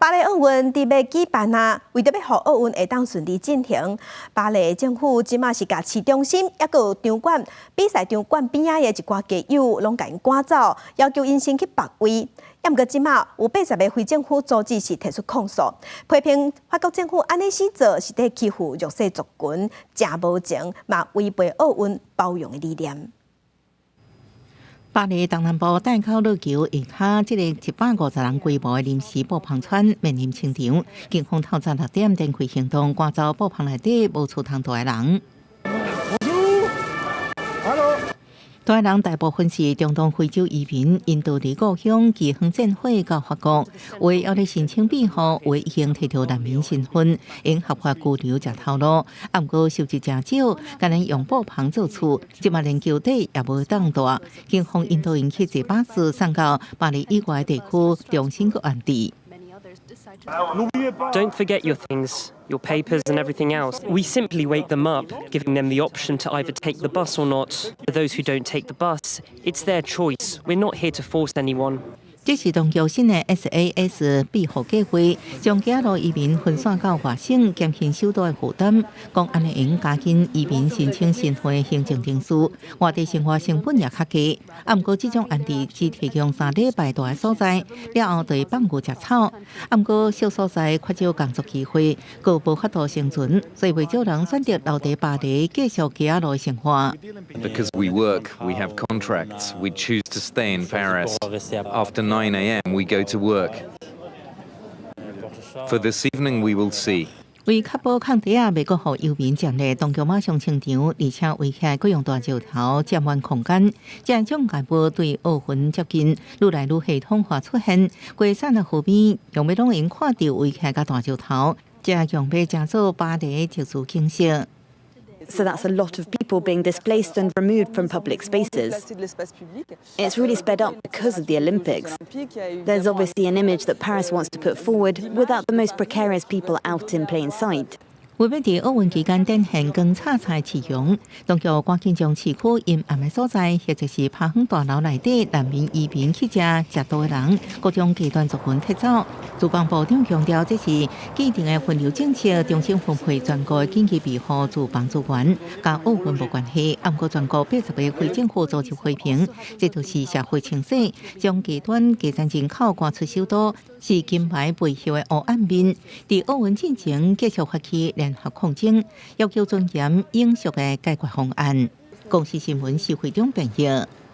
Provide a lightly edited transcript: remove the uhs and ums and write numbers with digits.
巴黎奥运伫要举办啊，为着要让奥运会当顺利进行，巴黎政府即马是甲市中心抑个场馆、比赛场馆边仔的一寡街友拢甲因赶走，要求因先去别位。毋过即马有80个非政府组织是提出控诉，批评法国政府安尼施做是在欺负弱势族群，真无情，嘛违背奥运包容的理念。 巴黎东南部戴高乐桥下骹，一个150人规模的临时布棚村面临清场，警方透早6点展开行动，赶走布棚内底无处通待的人。待人大部分是中东非洲移民，因逃离故乡，寄远战火到法国，为要咧申请庇护，为已经摕到难民身份，因合法居留才透露。啊，毋过收入真少，敢能用布棚做厝，即马连桥底也无当大。警方引导因去坐巴士送到巴黎以外地区，重新去安置。 Don't forget your things, your papers and everything else. We simply wake them up, giving them the option to either take the bus or not. For those who don't take the bus, it's their choice. We're not here to force anyone. 这是当局新的 SAS 庇护计划，将假路移民分散到外省，减轻首都的负担。讲安尼用加紧移民申请身份的行政程序，外地生活成本也较低。啊，毋过这种安置只提供3礼拜大的所在，了后就会放牛食草。啊，毋过小所在缺少工作机会，佫无法度生存，所以未少人选择留伫巴黎继续假路的生活。Because we work, we have contracts, we choose to stay in Paris. After 9 a.m. we go to work. For this evening we will see. 为确保抗地啊未阁互游民占领，当局马上清场，而且围起来各用大石头占满空间。这种界步对奥运接近，愈来愈系统化出现。规山的湖边，用要拢因看到围起来甲大石頭，这用要成做巴黎特殊景色。 So that's a lot of people being displaced and removed from public spaces. It's really sped up because of the Olympics. There's obviously an image that Paris wants to put forward without the most precarious people out in plain sight. 为要伫奥运期间展现更差菜市容，当局赶紧将市区阴暗的所在，或者是趴远大楼内底难民移民去食多的人，各种极端族群撤走。主管部长强调，这是既定的分流政策，重新分配全国的紧急庇护住房资源，甲奥运无关系。啊，毋过全国80个非政府组织批评，这就是社会清洗，将极端基层人口赶出首都，是金牌背后的黑暗面。伫奥运进前继续发起联合抗争，要求尊严永续的解决方案。公司新闻是会长编译。